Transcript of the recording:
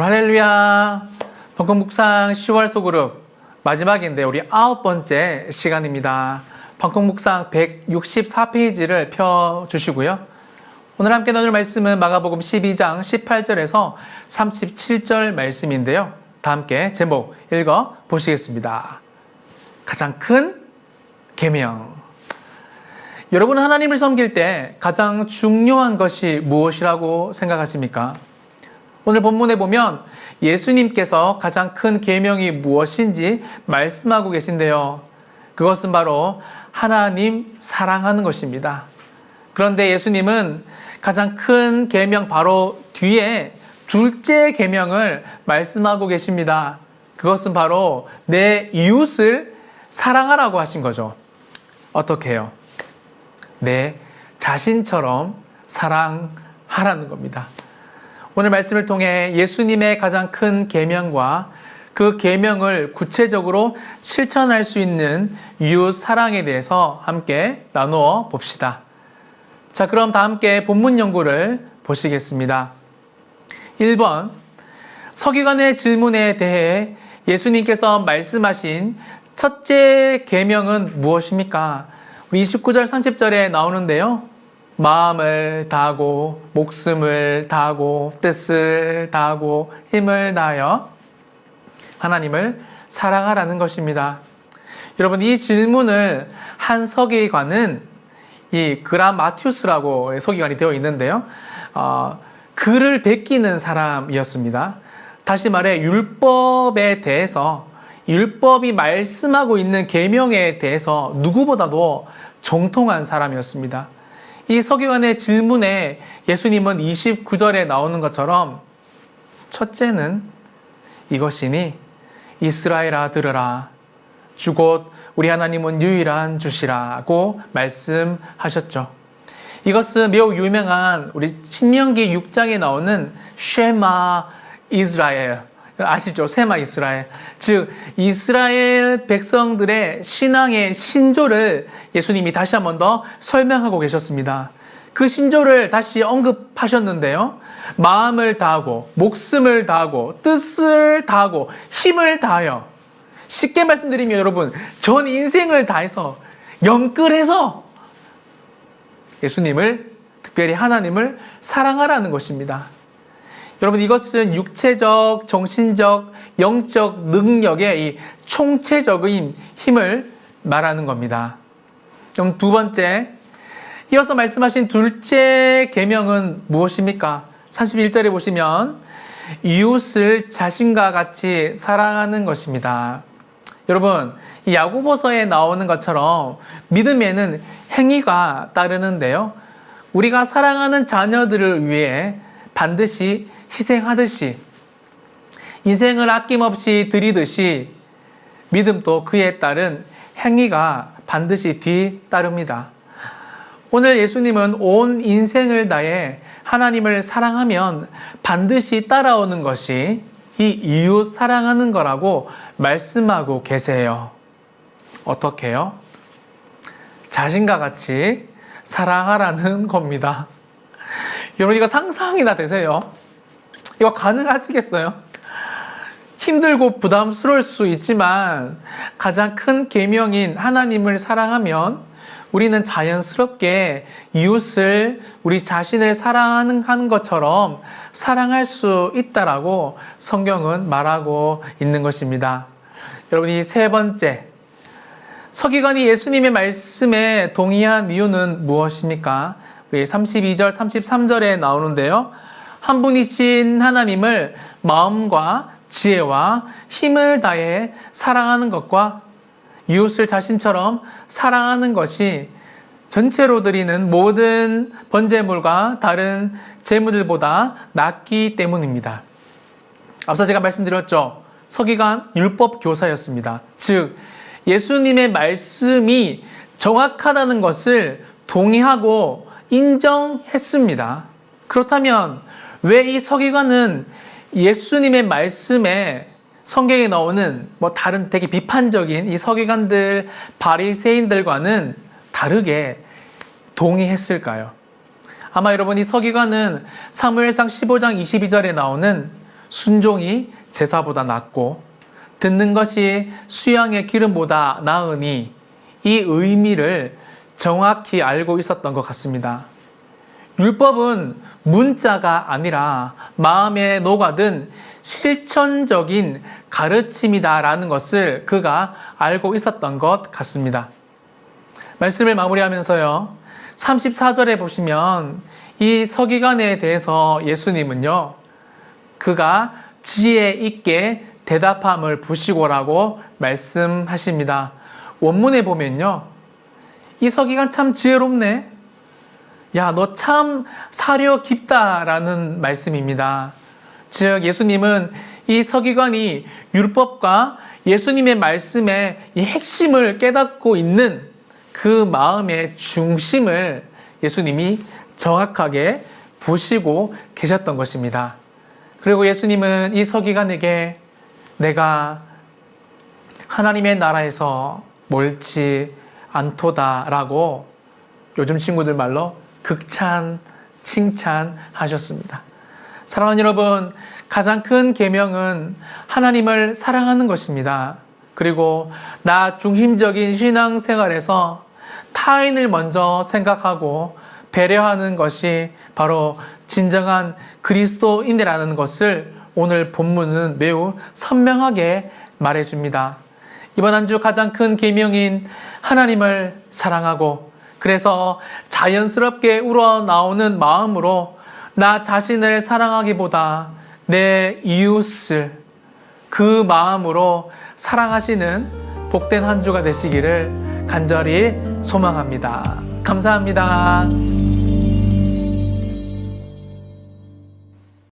할렐루야. 방콕묵상 10월 소그룹 마지막인데 우리 9번째 시간입니다. 방콕묵상 164페이지를 펴주시고요. 오늘 함께 나눌 말씀은 마가복음 12장 18절에서 37절 말씀인데요. 다 함께 제목 읽어 보시겠습니다. 가장 큰 계명. 여러분은 하나님을 섬길 때 가장 중요한 것이 무엇이라고 생각하십니까? 오늘 본문에 보면 예수님께서 가장 큰 계명이 무엇인지 말씀하고 계신데요. 그것은 바로 하나님 사랑하는 것입니다. 그런데 예수님은 가장 큰 계명 바로 뒤에 둘째 계명을 말씀하고 계십니다. 그것은 바로 내 이웃을 사랑하라고 하신 거죠. 어떻게 해요? 내 자신처럼 사랑하라는 겁니다. 오늘 말씀을 통해 예수님의 가장 큰 계명과 그 계명을 구체적으로 실천할 수 있는 이웃 사랑에 대해서 함께 나누어 봅시다. 자, 그럼 다 함께 본문 연구를 보시겠습니다. 1번, 서기관의 질문에 대해 예수님께서 말씀하신 첫째 계명은 무엇입니까? 우리 29절 30절에 나오는데요. 마음을 다하고 목숨을 다하고 뜻을 다하고 힘을 다하여 하나님을 사랑하라는 것입니다. 여러분, 이 질문을 한 서기관은 이 그라마티우스라고 서기관이 되어 있는데요. 글을 베끼는 사람이었습니다. 다시 말해 율법에 대해서, 율법이 말씀하고 있는 계명에 대해서 누구보다도 정통한 사람이었습니다. 이 서기관의 질문에 예수님은 29절에 나오는 것처럼 첫째는 이것이니 이스라엘아 들으라. 주 곧 우리 하나님은 유일한 주시라고 말씀하셨죠. 이것은 매우 유명한 우리 신명기 6장에 나오는 쉐마 이스라엘, 아시죠? 세마 이스라엘. 즉 이스라엘 백성들의 신앙의 신조를 예수님이 다시 한 번 더 설명하고 계셨습니다. 그 신조를 다시 언급하셨는데요. 마음을 다하고 목숨을 다하고 뜻을 다하고 힘을 다하여, 쉽게 말씀드리면 여러분, 전 인생을 다해서 영끌해서 예수님을, 특별히 하나님을 사랑하라는 것입니다. 여러분, 이것은 육체적, 정신적, 영적 능력의 이 총체적인 힘을 말하는 겁니다. 그럼 두 번째, 이어서 말씀하신 둘째 계명은 무엇입니까? 31절에 보시면 이웃을 자신과 같이 사랑하는 것입니다. 여러분, 이 야고보서에 나오는 것처럼 믿음에는 행위가 따르는데요. 우리가 사랑하는 자녀들을 위해 반드시 희생하듯이, 인생을 아낌없이 드리듯이 믿음도 그에 따른 행위가 반드시 뒤따릅니다. 오늘 예수님은 온 인생을 다해 하나님을 사랑하면 반드시 따라오는 것이 이 이웃 사랑하는 거라고 말씀하고 계세요. 어떻게 해요? 자신과 같이 사랑하라는 겁니다. 여러분, 이거 상상이나 되세요? 이거 가능하시겠어요? 힘들고 부담스러울 수 있지만 가장 큰 계명인 하나님을 사랑하면 우리는 자연스럽게 이웃을 우리 자신을 사랑하는 것처럼 사랑할 수 있다라고 성경은 말하고 있는 것입니다. 여러분, 이 세 번째, 서기관이 예수님의 말씀에 동의한 이유는 무엇입니까? 우리 32절, 33절에 나오는데요. 한 분이신 하나님을 마음과 지혜와 힘을 다해 사랑하는 것과 이웃을 자신처럼 사랑하는 것이 전체로 드리는 모든 번제물과 다른 제물들보다 낫기 때문입니다. 앞서 제가 말씀드렸죠. 서기관 율법 교사였습니다. 즉 예수님의 말씀이 정확하다는 것을 동의하고 인정했습니다. 그렇다면 왜 이 서기관은 예수님의 말씀에 성경에 나오는 다른 되게 비판적인 이 서기관들, 바리새인들과는 다르게 동의했을까요? 아마 여러분, 이 서기관은 사무엘상 15장 22절에 나오는 순종이 제사보다 낫고 듣는 것이 수양의 기름보다 나으니 이 의미를 정확히 알고 있었던 것 같습니다. 율법은 문자가 아니라 마음에 녹아든 실천적인 가르침이다라는 것을 그가 알고 있었던 것 같습니다. 말씀을 마무리하면서요, 34절에 보시면 이 서기관에 대해서 예수님은요, 그가 지혜 있게 대답함을 보시고라고 말씀하십니다. 원문에 보면요, 이 서기관 참 지혜롭네. 야, 너 참 사려 깊다라는 말씀입니다. 즉, 예수님은 이 서기관이 율법과 예수님의 말씀의 이 핵심을 깨닫고 있는 그 마음의 중심을 예수님이 정확하게 보시고 계셨던 것입니다. 그리고 예수님은 이 서기관에게 내가 하나님의 나라에서 멀지 않도다라고 요즘 친구들 말로 극찬, 칭찬하셨습니다. 사랑하는 여러분, 가장 큰 계명은 하나님을 사랑하는 것입니다. 그리고 나 중심적인 신앙생활에서 타인을 먼저 생각하고 배려하는 것이 바로 진정한 그리스도인이라는 것을 오늘 본문은 매우 선명하게 말해줍니다. 이번 한 주 가장 큰 계명인 하나님을 사랑하고 그래서 자연스럽게 우러나오는 마음으로 나 자신을 사랑하기보다 내 이웃을 그 마음으로 사랑하시는 복된 한 주가 되시기를 간절히 소망합니다. 감사합니다.